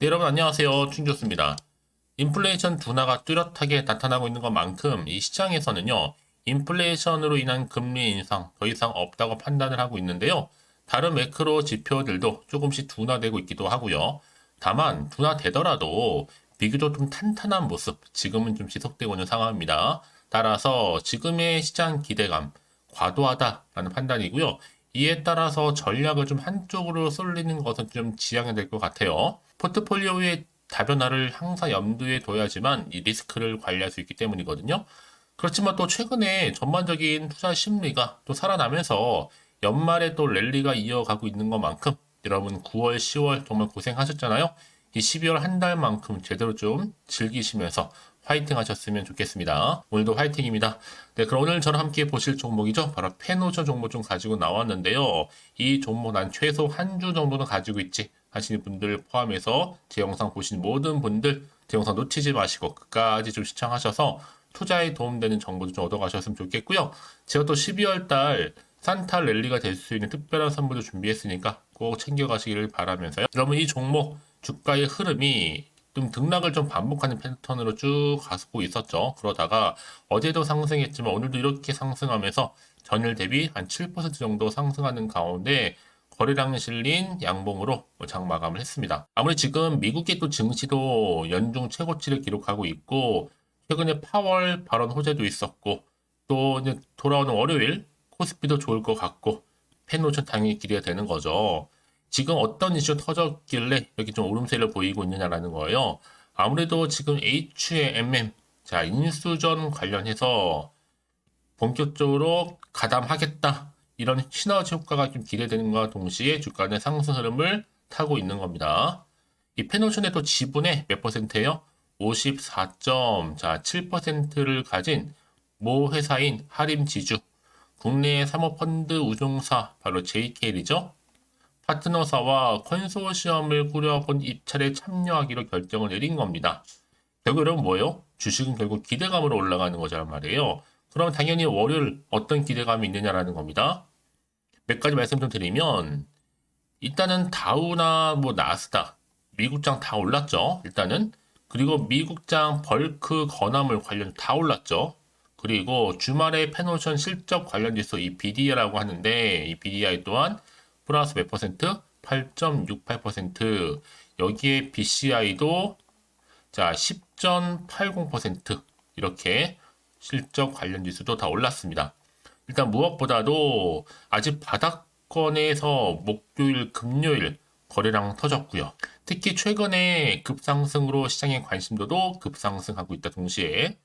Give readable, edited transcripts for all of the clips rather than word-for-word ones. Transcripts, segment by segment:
네, 여러분 안녕하세요. 충교수입니다. 인플레이션 둔화가 뚜렷하게 나타나고 있는 것만큼 이 시장에서는요. 인플레이션으로 인한 금리 인상 더 이상 없다고 판단을 하고 있는데요. 다른 매크로 지표들도 조금씩 둔화되고 있기도 하고요. 다만 둔화되더라도 비교적 좀 탄탄한 모습 지금은 좀 지속되고 있는 상황입니다. 따라서 지금의 시장 기대감 과도하다라는 판단이고요. 이에 따라서 전략을 좀 한쪽으로 쏠리는 것은 좀 지양해야 될 것 같아요. 포트폴리오의 다변화를 항상 염두에 둬야지만 이 리스크를 관리할 수 있기 때문이거든요. 그렇지만 또 최근에 전반적인 투자 심리가 또 살아나면서 연말에 또 랠리가 이어가고 있는 것만큼 여러분 9월, 10월 정말 고생하셨잖아요. 이 12월 한 달만큼 제대로 좀 즐기시면서 화이팅 하셨으면 좋겠습니다. 오늘도 화이팅입니다. 네, 그럼 오늘 저랑 함께 보실 종목이죠. 바로 페노션 종목 좀 가지고 나왔는데요. 이 종목 난 최소 한 주 정도는 가지고 있지 하시는 분들 포함해서 제 영상 보신 모든 분들 제 영상 놓치지 마시고 끝까지 좀 시청하셔서 투자에 도움되는 정보도 좀 얻어가셨으면 좋겠고요. 제가 또 12월 달 산타 랠리가 될 수 있는 특별한 선물도 준비했으니까 꼭 챙겨가시기를 바라면서요. 여러분 이 종목 주가의 흐름이 좀 등락을 좀 반복하는 패턴으로 쭉 가고 있었죠. 그러다가 어제도 상승했지만 오늘도 이렇게 상승하면서 전일 대비 한 7% 정도 상승하는 가운데 거래량 실린 양봉으로 장 마감을 했습니다. 아무리 지금 미국의 또 증시도 연중 최고치를 기록하고 있고 최근에 파월 발언 호재도 있었고 또 이제 돌아오는 월요일 코스피도 좋을 것 같고 펜노션 당연히 기대가 되는 거죠. 지금 어떤 이슈가 터졌길래 이렇게 좀 오름세를 보이고 있느냐라는 거예요. 아무래도 지금 HMM, 자, 인수전 관련해서 본격적으로 가담하겠다. 이런 시너지 효과가 좀 기대되는것과 동시에 주가는 상승 흐름을 타고 있는 겁니다. 이 페노션의 또 지분의 몇 퍼센트예요? 54.7%를 가진 모 회사인 하림지주, 국내 사모펀드 우종사 바로 JKL이죠. 파트너사와 컨소시엄을 꾸려본 입찰에 참여하기로 결정을 내린 겁니다. 결국 여러분 뭐예요? 주식은 결국 기대감으로 올라가는 거란 말이에요. 그럼 당연히 월요일 어떤 기대감이 있느냐라는 겁니다. 몇 가지 말씀 좀 드리면 일단은 다우나 뭐 나스닥, 미국장 다 올랐죠. 일단은 그리고 미국장 벌크 건화물 관련 다 올랐죠. 그리고 주말에 페노션 실적 관련 지수 이 BDI라고 하는데 이 BDI 또한 플러스 몇 퍼센트? 8.68%. 여기에 BCI도 자 10.80% 이렇게 실적 관련 지수도 다 올랐습니다. 일단 무엇보다도 아직 바닥권에서 목요일, 금요일 거래량 터졌고요. 특히 최근에 급상승으로 시장의 관심도도 급상승하고 있다 동시에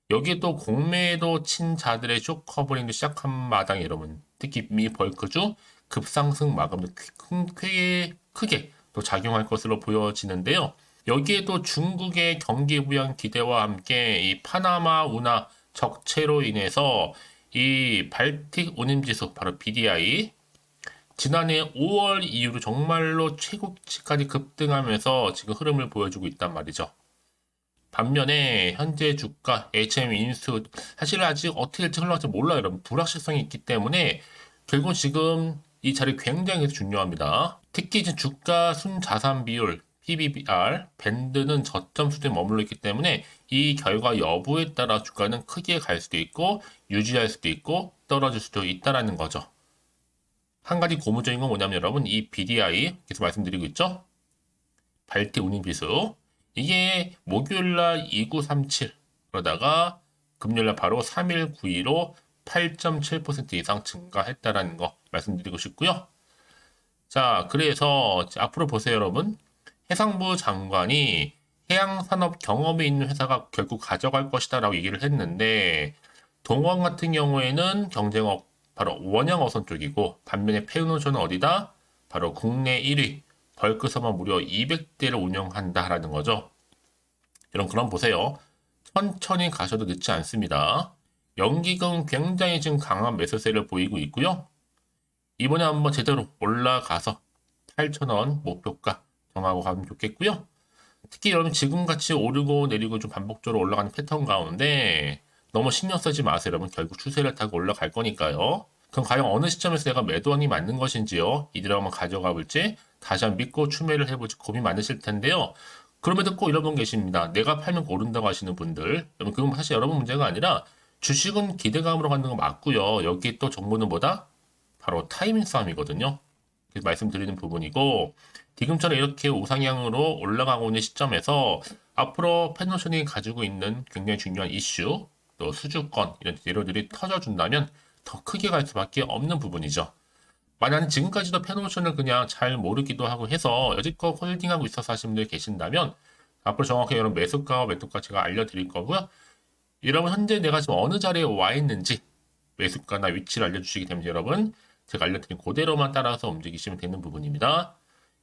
여기에 또 공매도 친 자들의 쇼커버링도 시작한 마당에 여러분 특히 미 벌크주 급상승 마감도 크게 또 작용할 것으로 보여지는데요. 여기에도 중국의 경기 부양 기대와 함께 이 파나마 운하 적체로 인해서 이 발틱 운임지수 바로 BDI 지난해 5월 이후로 정말로 최고치까지 급등하면서 지금 흐름을 보여주고 있단 말이죠. 반면에 현재 주가 HM 인수 사실 아직 어떻게 될지 흘러갈지 몰라요. 여러분 불확실성이 있기 때문에 결국 지금 이 자리 굉장히 중요합니다. 특히 이제 주가 순자산 비율 PBR 밴드는 저점 수준에 머물러 있기 때문에 이 결과 여부에 따라 주가는 크게 갈 수도 있고 유지할 수도 있고 떨어질 수도 있다라는 거죠. 한 가지 고무적인 건 뭐냐면 여러분 이 BDI 계속 말씀드리고 있죠. 발틱 운임지수 이게 목요일날 2937 그러다가 금요일날 바로 3192로 8.7% 이상 증가했다라는 거 말씀드리고 싶고요. 자, 그래서 앞으로 보세요, 여러분. 해상부 장관이 해양산업 경험이 있는 회사가 결국 가져갈 것이다라고 얘기를 했는데 동원 같은 경우에는 경쟁업 바로 원양어선 쪽이고 반면에 페노션은 어디다? 바로 국내 1위 벌크서만 무려 200대를 운영한다라는 거죠. 여러분 그럼 보세요. 천천히 가셔도 늦지 않습니다. 연기금 굉장히 지금 강한 매수세를 보이고 있고요. 이번에 한번 제대로 올라가서 8,000원 목표가 정하고 가면 좋겠고요. 특히 여러분 지금같이 오르고 내리고 좀 반복적으로 올라가는 패턴 가운데 너무 신경 쓰지 마세요. 여러분 결국 추세를 타고 올라갈 거니까요. 그럼 과연 어느 시점에서 내가 매도하는 게 맞는 것인지요? 이대로 한번 가져가 볼지 다시 한번 믿고 추매를 해볼지 고민 많으실 텐데요. 그럼에도 꼭 이런 분 계십니다. 내가 팔면 오른다고 하시는 분들. 여러분 그건 사실 여러분 문제가 아니라 주식은 기대감으로 가는 거 맞고요. 여기 또 정보는 뭐다? 바로 타이밍 싸움이거든요. 그래서 말씀드리는 부분이고 지금처럼 이렇게 우상향으로 올라가고 있는 시점에서 앞으로 페노션이 가지고 있는 굉장히 중요한 이슈 또 수주권 이런 재료들이 터져준다면 더 크게 갈 수밖에 없는 부분이죠. 만약 지금까지도 페노션을 그냥 잘 모르기도 하고 해서 여지껏 홀딩하고 있어서 하시는 분들 계신다면 앞으로 정확히 이런 매수가와 매도가 제가 알려드릴 거고요. 여러분 현재 내가 지금 어느 자리에 와 있는지 매수가나 위치를 알려주시기 때문에 여러분 제가 알려드린 그대로만 따라서 움직이시면 되는 부분입니다.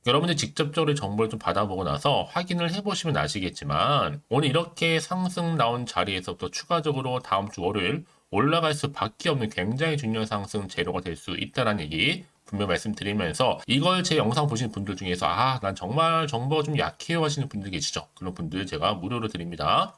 여러분들 직접적으로 정보를 좀 받아보고 나서 확인을 해보시면 아시겠지만 오늘 이렇게 상승 나온 자리에서부터 추가적으로 다음 주 월요일 올라갈 수밖에 없는 굉장히 중요한 상승 재료가 될 수 있다는 얘기 분명 말씀드리면서 이걸 제 영상 보신 분들 중에서 난 정말 정보가 좀 약해요 하시는 분들 계시죠? 그런 분들 제가 무료로 드립니다.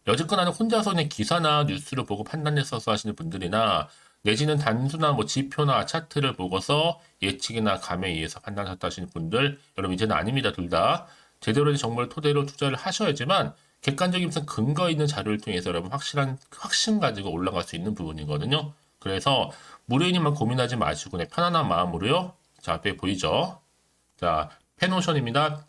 여지껏 나는 혼자서 그냥 기사나 뉴스를 보고 판단했어서 하시는 분들이나 내지는 단순한 뭐 지표나 차트를 보고서 예측이나 감에 의해서 판단하셨다 하시는 분들 여러분 이제는 아닙니다. 둘 다 제대로 된 정보를 토대로 투자를 하셔야지만 객관적인 무슨 근거 있는 자료를 통해서 여러분 확실한 확신 가지고 올라갈 수 있는 부분이거든요. 그래서 무료인만 고민하지 마시고 그냥 편안한 마음으로요. 자 앞에 보이죠? 자 페노션입니다.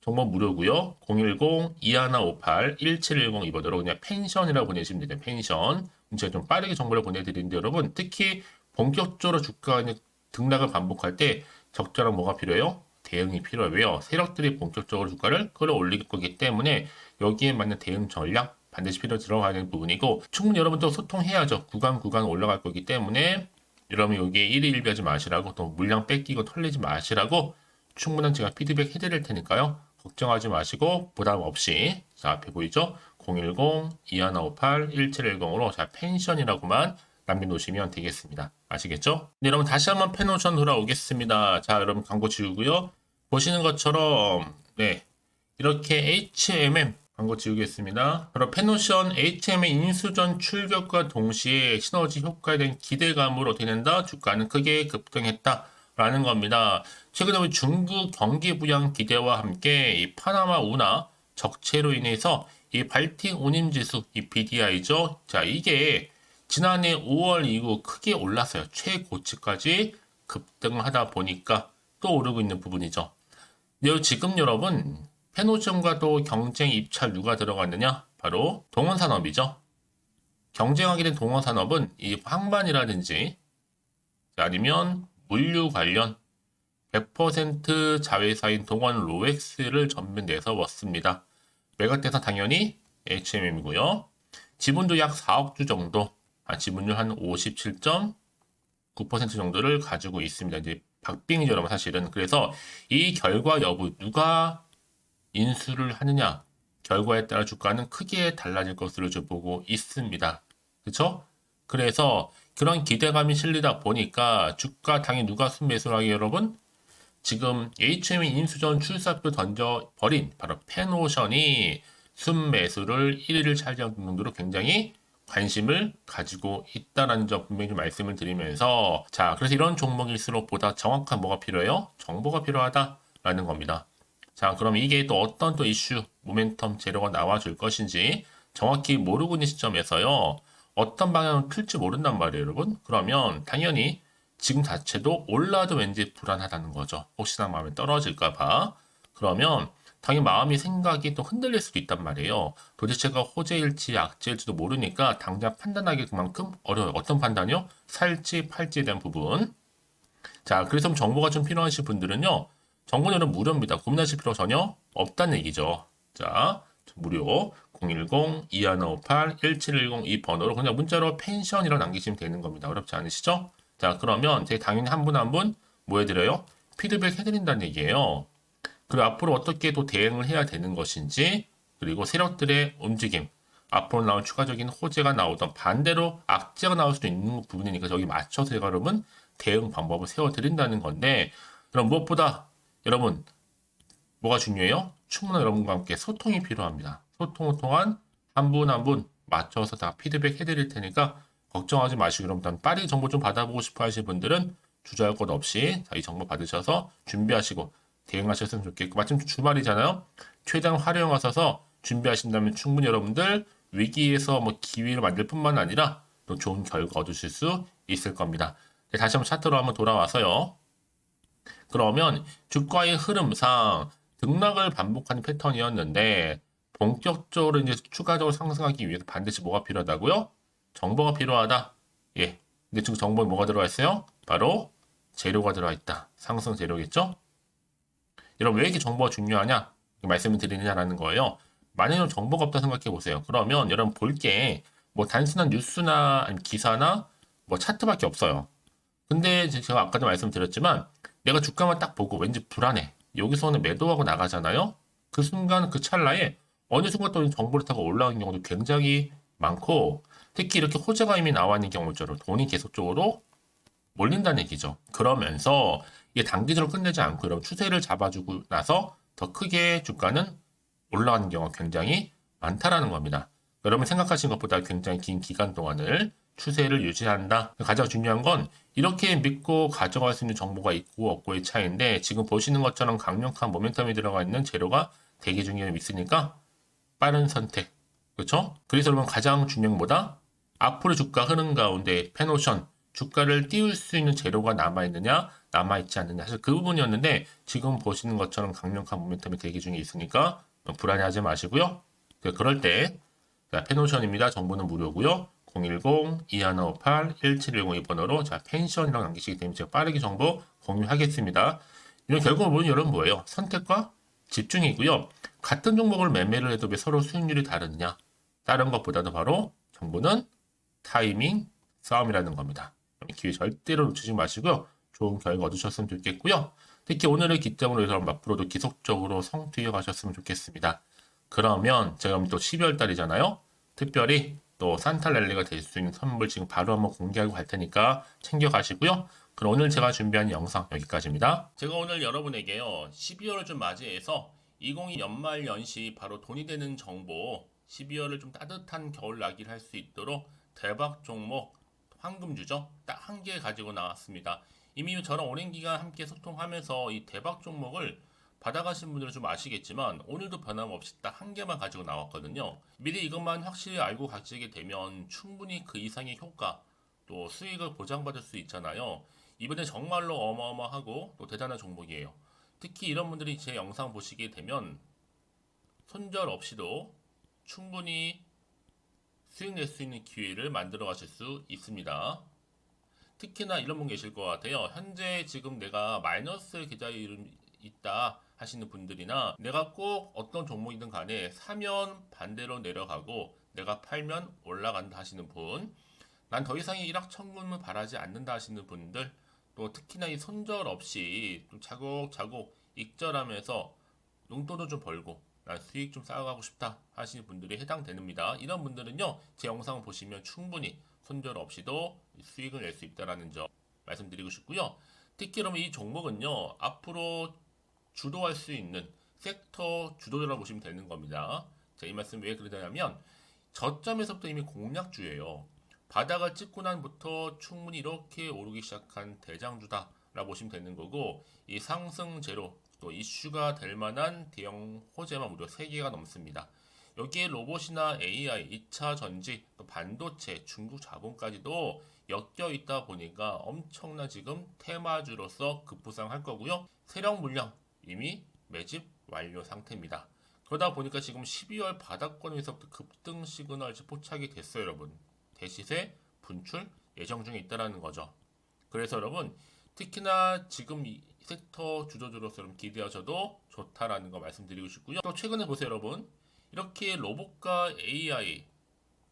정보 무료고요. 010-2158-1710 이 번호로 그냥 펜션이라고 보내시면 돼요. 펜션. 제가 좀 빠르게 정보를 보내드리는데 여러분 특히 본격적으로 주가 등락을 반복할 때 적절한 뭐가 필요해요? 대응이 필요해요. 세력들이 본격적으로 주가를 끌어올릴 거기 때문에 여기에 맞는 대응 전략 반드시 필요 들어가야 되는 부분이고 충분히 여러분도 소통해야죠. 구간 올라갈 거기 때문에 여러분 여기에 일희일비하지 마시라고 또 물량 뺏기고 털리지 마시라고 충분한 제가 피드백 해드릴 테니까요. 걱정하지 마시고 부담 없이 자 앞에 보이죠? 010-2158-1710으로 자 펜션이라고만 남겨놓으시면 되겠습니다. 아시겠죠? 네, 여러분 다시 한번 페노션 돌아오겠습니다. 자 여러분 광고 지우고요. 보시는 것처럼 네 이렇게 HMM 광고 지우겠습니다. 그럼 페노션 HM의 인수전 출격과 동시에 시너지 효과에 대한 기대감으로 어떻게 된다? 주가는 크게 급등했다. 라는 겁니다. 최근에 우리 중국 경기 부양 기대와 함께 이 파나마 운하 적체로 인해서 이 발틱 운임지수, 이 BDI죠. 자, 이게 지난해 5월 이후 크게 올랐어요. 최고치까지 급등하다 보니까 또 오르고 있는 부분이죠. 근데 지금 여러분 페노션과도 경쟁 입찰 누가 들어갔느냐? 바로 동원산업이죠. 경쟁하게 된 동원산업은 이 항만이라든지 아니면 물류 관련 100% 자회사인 동원 로엑스를 전면 내세웠습니다. 매각대상 당연히 HMM이고요. 지분도 약 4억 주 정도, 지분율 한 57.9% 정도를 가지고 있습니다. 이제 박빙이죠, 여러분 사실은. 그래서 이 결과 여부 누가 인수를 하느냐 결과에 따라 주가는 크게 달라질 것으로 보고 있습니다. 그렇죠? 그래서 그런 기대감이 실리다 보니까 주가 당연히 누가 순매수를 하게 여러분? 지금 HM이 인수전 출사표 던져버린 바로 페노션이 순매수를 1위를 차지할 정도로 굉장히 관심을 가지고 있다는 점 분명히 말씀을 드리면서 자 그래서 이런 종목일수록 보다 정확한 뭐가 필요해요? 정보가 필요하다라는 겁니다. 자 그럼 이게 또 어떤 또 이슈 모멘텀 재료가 나와줄 것인지 정확히 모르고 있는 시점에서요. 어떤 방향을 틀지 모른단 말이에요, 여러분. 그러면 당연히 지금 자체도 올라도 왠지 불안하다는 거죠. 혹시나 마음이 떨어질까봐. 그러면 당연히 마음이 생각이 또 흔들릴 수도 있단 말이에요. 도대체가 호재일지 악재일지도 모르니까 당장 판단하기 그만큼 어려워요. 어떤 판단이요? 살지 팔지에 대한 부분. 자, 그래서 정보가 좀 필요하신 분들은요. 정보는 여러분 무료입니다. 고민하실 필요 전혀 없다는 얘기죠. 자, 무료 010-2158-1710 이 번호로 그냥 문자로 펜션이라고 남기시면 되는 겁니다. 어렵지 않으시죠? 자 그러면 제가 당연히 한 분 한 분 뭐 해드려요? 피드백 해드린다는 얘기예요. 그리고 앞으로 어떻게 또 대응을 해야 되는 것인지 그리고 세력들의 움직임 앞으로 나올 추가적인 호재가 나오던 반대로 악재가 나올 수도 있는 부분이니까 저기 맞춰서 제가 여러분 대응 방법을 세워드린다는 건데 그럼 무엇보다 여러분 뭐가 중요해요? 충분한 여러분과 함께 소통이 필요합니다. 소통을 통한 한 분 한 분 맞춰서 다 피드백 해드릴 테니까 걱정하지 마시고 일단 빠르게 정보 좀 받아보고 싶어 하시는 분들은 주저할 것 없이 이 정보 받으셔서 준비하시고 대응하셨으면 좋겠고 마침 주말이잖아요. 최대한 활용하셔서 준비하신다면 충분히 여러분들 위기에서 뭐 기회를 만들 뿐만 아니라 또 좋은 결과 얻으실 수 있을 겁니다. 다시 한번 차트로 한번 돌아와서요. 그러면 주가의 흐름상 등락을 반복하는 패턴이었는데 본격적으로 이제 추가적으로 상승하기 위해서 반드시 뭐가 필요하다고요? 정보가 필요하다. 예. 근데 지금 정보에 뭐가 들어가 있어요? 바로 재료가 들어가 있다. 상승 재료겠죠? 여러분 왜 이렇게 정보가 중요하냐? 말씀을 드리느냐라는 거예요. 만약에 정보가 없다 생각해 보세요. 그러면 여러분 볼 게 뭐 단순한 뉴스나 아니면 기사나 뭐 차트밖에 없어요. 근데 제가 아까도 말씀드렸지만 내가 주가만 딱 보고 왠지 불안해. 여기서는 매도하고 나가잖아요. 그 순간 그 찰나에 어느 순간 또 정보를 타고 올라가는 경우도 굉장히 많고 특히 이렇게 호재가 이미 나와 있는 경우처럼 돈이 계속적으로 몰린다는 얘기죠. 그러면서 이게 단기적으로 끝내지 않고 여러분 추세를 잡아주고 나서 더 크게 주가는 올라가는 경우가 굉장히 많다라는 겁니다. 여러분 생각하신 것보다 굉장히 긴 기간 동안을 추세를 유지한다. 가장 중요한 건 이렇게 믿고 가져갈 수 있는 정보가 있고 없고의 차이인데 지금 보시는 것처럼 강력한 모멘텀이 들어가 있는 재료가 대기 중에 있으니까 빠른 선택. 그렇죠? 그래서 여러분 가장 중요한 것보다 앞으로 주가 흐름 가운데 페노션 주가를 띄울 수 있는 재료가 남아있느냐 남아있지 않느냐 사실 그 부분이었는데 지금 보시는 것처럼 강력한 모멘텀이 대기 중에 있으니까 불안해하지 마시고요. 그럴 때 페노션입니다. 정보는 무료고요. 010-2158-1710 이 번호로 펜션이라고 남기시기 때문에 제가 빠르게 정보 공유하겠습니다. 이런 결국은 여러분 뭐예요? 선택과 집중이고요. 같은 종목을 매매를 해도 왜 서로 수익률이 다르느냐? 다른 것보다도 바로 정보는 타이밍 싸움이라는 겁니다. 기회 절대로 놓치지 마시고요. 좋은 결과 얻으셨으면 좋겠고요. 특히 오늘의 기점으로 해서 앞으로도 지속적으로 성투해 가셨으면 좋겠습니다. 그러면 제가 또 12월 달이잖아요. 특별히 또 산타랠리가 될 수 있는 선물 지금 바로 한번 공개하고 갈 테니까 챙겨가시고요. 그럼 오늘 제가 준비한 영상 여기까지입니다. 제가 오늘 여러분에게요. 12월을 좀 맞이해서 2022 연말 연시 바로 돈이 되는 정보 12월을 좀 따뜻한 겨울나기를 할 수 있도록 대박 종목 황금주죠. 딱 한 개 가지고 나왔습니다. 이미 저랑 오랜 기간 함께 소통하면서 이 대박 종목을 받아가신 분들은 좀 아시겠지만 오늘도 변함없이 딱 한 개만 가지고 나왔거든요. 미리 이것만 확실히 알고 가시게 되면 충분히 그 이상의 효과 또 수익을 보장받을 수 있잖아요. 이번에 정말로 어마어마하고 또 대단한 종목이에요. 특히 이런 분들이 제 영상 보시게 되면 손절 없이도 충분히 수익 낼 수 있는 기회를 만들어 가실 수 있습니다. 특히나 이런 분 계실 것 같아요. 현재 지금 내가 마이너스 계좌이 있다 하시는 분들이나 내가 꼭 어떤 종목이든 간에 사면 반대로 내려가고 내가 팔면 올라간다 하시는 분, 난 더 이상의 일확천금을 바라지 않는다 하시는 분들, 또 특히나 이 손절 없이 좀 차곡차곡 익절하면서 용돈도 좀 벌고 난 수익 좀 쌓아가고 싶다 하시는 분들이 해당됩니다. 이런 분들은요 제 영상 보시면 충분히 손절 없이도 수익을 낼 수 있다는 점 말씀드리고 싶고요. 특히 그러면 이 종목은요 앞으로 주도할 수 있는 섹터 주도자라고 보시면 되는 겁니다. 자, 이 말씀 왜 그러냐면 저점에서부터 이미 공략주예요. 바닥을 찍고 난부터 충분히 이렇게 오르기 시작한 대장주다라고 보시면 되는 거고 이 상승 제로 또 이슈가 될 만한 대형 호재만 무려 3개가 넘습니다. 여기에 로봇이나 AI, 2차 전지, 또 반도체, 중국 자본까지도 엮여 있다 보니까 엄청난 지금 테마주로서 급부상할 거고요. 세력 물량 이미 매집 완료 상태입니다. 그러다 보니까 지금 12월 바닥권에서부터 급등 시그널이 포착이 됐어요, 여러분. 대시세 분출 예정 중에 있다라는 거죠. 그래서 여러분 특히나 지금 이 섹터 주도주로서 기대하셔도 좋다라는 거 말씀드리고 싶고요. 또 최근에 보세요, 여러분. 이렇게 로봇과 AI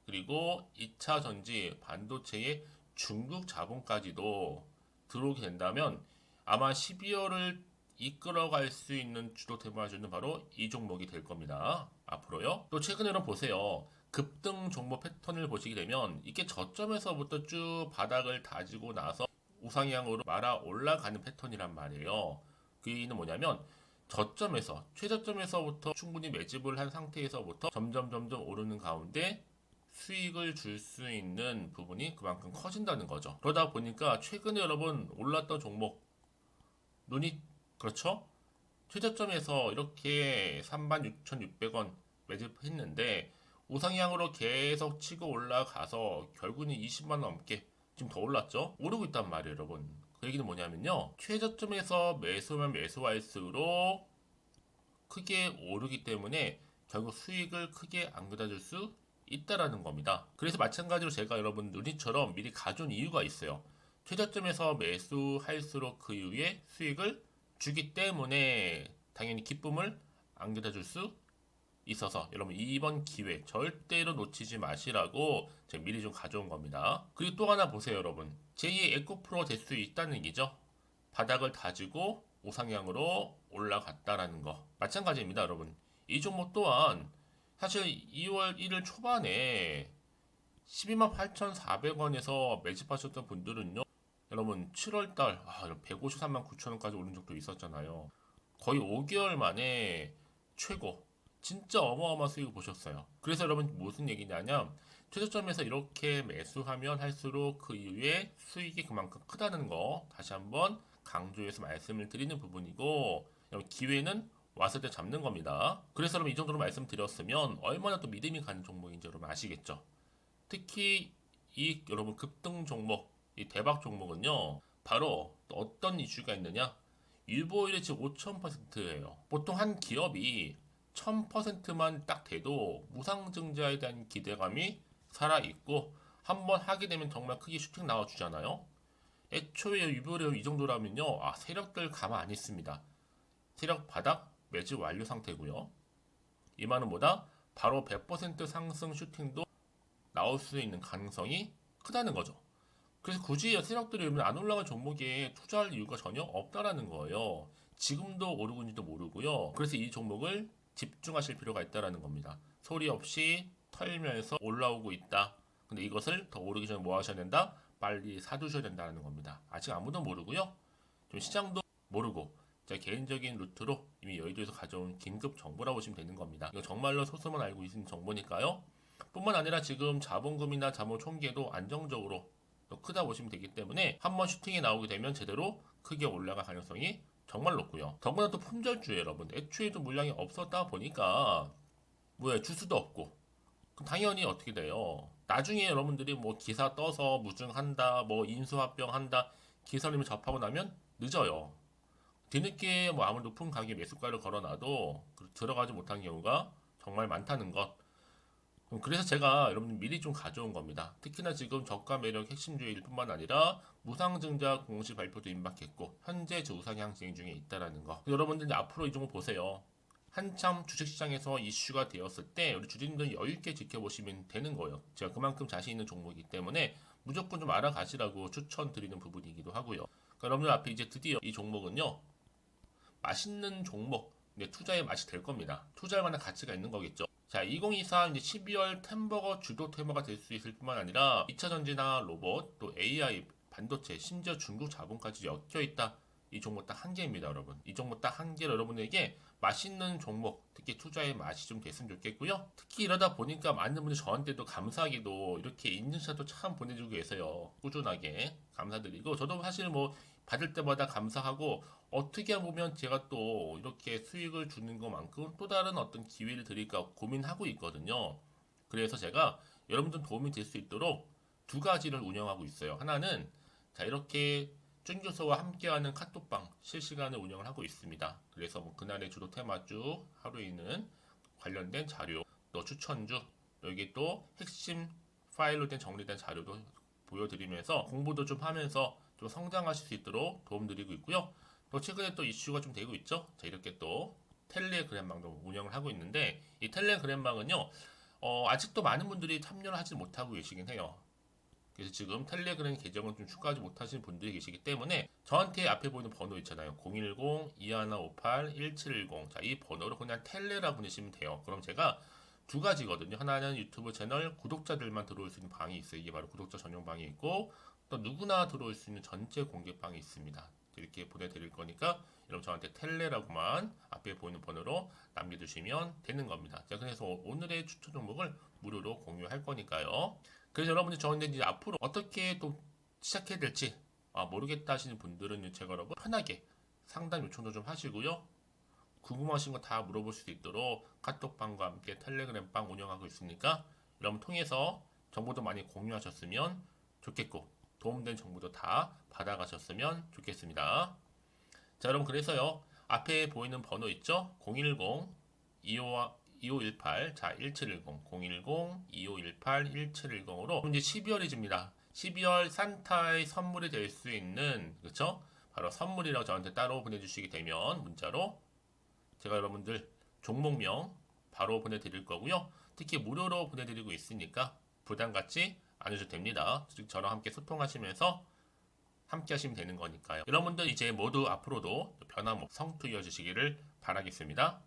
그리고 2차 전지 반도체의 중국 자본까지도 들어오게 된다면 아마 12월을 이끌어갈 수 있는 주도 테마주는 바로 이 종목이 될 겁니다. 앞으로요. 또 최근에는 보세요. 급등 종목 패턴을 보시게 되면 이게 저점에서부터 쭉 바닥을 다지고 나서 우상향으로 말아 올라가는 패턴이란 말이에요. 그 얘기는 뭐냐면 저점에서 최저점에서부터 충분히 매집을 한 상태에서부터 점점 오르는 가운데 수익을 줄 수 있는 부분이 그만큼 커진다는 거죠. 그러다 보니까 최근에 여러분 올랐던 종목 눈이 그렇죠? 최저점에서 이렇게 36,600원 매집했는데 우상향으로 계속 치고 올라가서 결국은 20만 원 넘게 지금 더 올랐죠? 오르고 있단 말이에요, 여러분. 그 얘기는 뭐냐면요. 최저점에서 매수하면 매수할수록 크게 오르기 때문에 결국 수익을 크게 안 가져줄 수 있다라는 겁니다. 그래서 마찬가지로 제가 여러분 누리처럼 미리 가져온 이유가 있어요. 최저점에서 매수할수록 그 이후에 수익을 주기 때문에 당연히 기쁨을 안겨다 줄 수 있어서 여러분 이번 기회 절대로 놓치지 마시라고 제가 미리 좀 가져온 겁니다. 그리고 또 하나 보세요, 여러분. 제2의 에코프로 될 수 있다는 얘기죠. 바닥을 다지고 우상향으로 올라갔다라는 거. 마찬가지입니다, 여러분. 이 종목 또한 사실 2월 1일 초반에 12만 8,400원에서 매집하셨던 분들은요. 여러분 7월달 153만 9천원까지 오른 적도 있었잖아요. 거의 5개월 만에 최고 진짜 어마어마한 수익을 보셨어요. 그래서 여러분 무슨 얘기냐면 최저점에서 이렇게 매수하면 할수록 그 이후에 수익이 그만큼 크다는 거 다시 한번 강조해서 말씀을 드리는 부분이고 여러분 기회는 왔을 때 잡는 겁니다. 그래서 여러분 이 정도로 말씀드렸으면 얼마나 또 믿음이 가는 종목인지 여러분 아시겠죠? 특히 이 여러분 급등 종목 이 대박 종목은요 바로 또 어떤 이슈가 있느냐 유보율이 지금 5000%예요. 보통 한 기업이 1000%만 딱 돼도 무상증자에 대한 기대감이 살아있고 한번 하게 되면 정말 크게 슈팅 나와주잖아요. 애초에 유보율이 이 정도라면요 세력들 가만 안 있습니다. 세력 바닥 매집 완료 상태고요. 이 말은 뭐다? 바로 100% 상승 슈팅도 나올 수 있는 가능성이 크다는 거죠. 그래서 굳이 세력들이 안 올라간 종목에 투자할 이유가 전혀 없다라는 거예요. 지금도 오르고 있는지도 모르고요. 그래서 이 종목을 집중하실 필요가 있다라는 겁니다. 소리 없이 털면서 올라오고 있다. 근데 이것을 더 오르기 전에 뭐 하셔야 된다? 빨리 사두셔야 된다는 겁니다. 아직 아무도 모르고요. 좀 시장도 모르고 제 개인적인 루트로 이미 여의도에서 가져온 긴급 정보라고 보시면 되는 겁니다. 이거 정말로 소수만 알고 있는 정보니까요. 뿐만 아니라 지금 자본금이나 자본 총계도 안정적으로 또 크다 보시면 되기 때문에 한번 슈팅이 나오게 되면 제대로 크게 올라갈 가능성이 정말 높고요. 더구나 또 품절주에 여러분 애초에도 물량이 없었다 보니까 뭐야 주수도 없고 그럼 당연히 어떻게 돼요? 나중에 여러분들이 뭐 기사 떠서 무증한다 뭐 인수합병한다 기사님을 접하고 나면 늦어요. 뒤늦게 뭐 아무리 높은 가격에 매수가를 걸어놔도 들어가지 못한 경우가 정말 많다는 것. 그래서 제가 여러분 미리 좀 가져온 겁니다. 특히나 지금 저가 매력 핵심주일 뿐만 아니라 무상증자 공시 발표도 임박했고 현재 우상향 진행 중에 있다라는 거. 여러분들 앞으로 이 종목 보세요. 한참 주식시장에서 이슈가 되었을 때 우리 주주님들 여유 있게 지켜보시면 되는 거예요. 제가 그만큼 자신 있는 종목이기 때문에 무조건 좀 알아가시라고 추천드리는 부분이기도 하고요. 그러니까 여러분들 앞에 이제 드디어 이 종목은요. 맛있는 종목, 투자의 맛이 될 겁니다. 투자할 만한 가치가 있는 거겠죠. 자, 2024 이제 12월 템버거 주도 테마가 될 수 있을 뿐만 아니라 2차 전지나 로봇, 또 AI, 반도체, 심지어 중국 자본까지 엮여 있다. 이 종목 딱 한 개입니다, 여러분. 이 종목 딱 한 개를 여러분에게 맛있는 종목, 특히 투자의 맛이 좀 됐으면 좋겠고요. 특히 이러다 보니까 많은 분들이 저한테도 감사하게도 이렇게 인증샷도 참 보내주고 계세요. 꾸준하게 감사드리고 저도 사실 뭐 받을 때마다 감사하고 어떻게 보면 제가 또 이렇게 수익을 주는 것만큼 또 다른 어떤 기회를 드릴까 고민하고 있거든요. 그래서 제가 여러분들 도움이 될 수 있도록 두 가지를 운영하고 있어요. 하나는 자 이렇게 쫀교서와 함께하는 카톡방 실시간을 운영을 하고 있습니다. 그래서 뭐 그날의 주로 테마주, 하루에 있는 관련된 자료, 또 추천주, 여기 또 핵심 파일로 된 정리된 자료도 보여드리면서 공부도 좀 하면서 좀 성장하실 수 있도록 도움드리고 있고요. 또 최근에 또 이슈가 좀 되고 있죠. 자 이렇게 또 텔레그램방도 운영을 하고 있는데 이 텔레그램방은요 아직도 많은 분들이 참여를 하지 못하고 계시긴 해요. 그래서 지금 텔레그램 계정을 좀 추가하지 못하시는 분들이 계시기 때문에 저한테 앞에 보이는 번호 있잖아요. 010-2158-1710. 자, 이 번호로 그냥 텔레라 보내시면 돼요. 그럼 제가 두 가지거든요. 하나는 유튜브 채널 구독자들만 들어올 수 있는 방이 있어요. 이게 바로 구독자 전용 방이 있고 또 누구나 들어올 수 있는 전체 공개방이 있습니다. 이렇게 보내드릴 거니까 여러분 저한테 텔레라고만 앞에 보이는 번호로 남겨주시면 되는 겁니다. 자, 그래서 오늘의 추천 종목을 무료로 공유할 거니까요. 그래서 여러분들 저한테 이제 앞으로 어떻게 또 시작해야 될지 모르겠다 하시는 분들은 제가 여러분 편하게 상담 요청도 좀 하시고요. 궁금하신 거 다 물어볼 수 있도록 카톡방과 함께 텔레그램방 운영하고 있으니까 여러분 통해서 정보도 많이 공유하셨으면 좋겠고 도움된 정보도 다 받아가셨으면 좋겠습니다. 자, 여러분 그래서요. 앞에 보이는 번호 있죠? 010-2518, 자, 1710, 010-2518-1710으로 이제 12월이집니다. 12월 산타의 선물이 될 수 있는, 그쵸? 바로 선물이라고 저한테 따로 보내주시게 되면 문자로 제가 여러분들 종목명 바로 보내드릴 거고요. 특히 무료로 보내드리고 있으니까 부담 갖지 않으셔도 됩니다. 즉 저랑 함께 소통하시면서 함께 하시면 되는 거니까요. 여러분들 이제 모두 앞으로도 변함없이 성투 이어주시기를 바라겠습니다.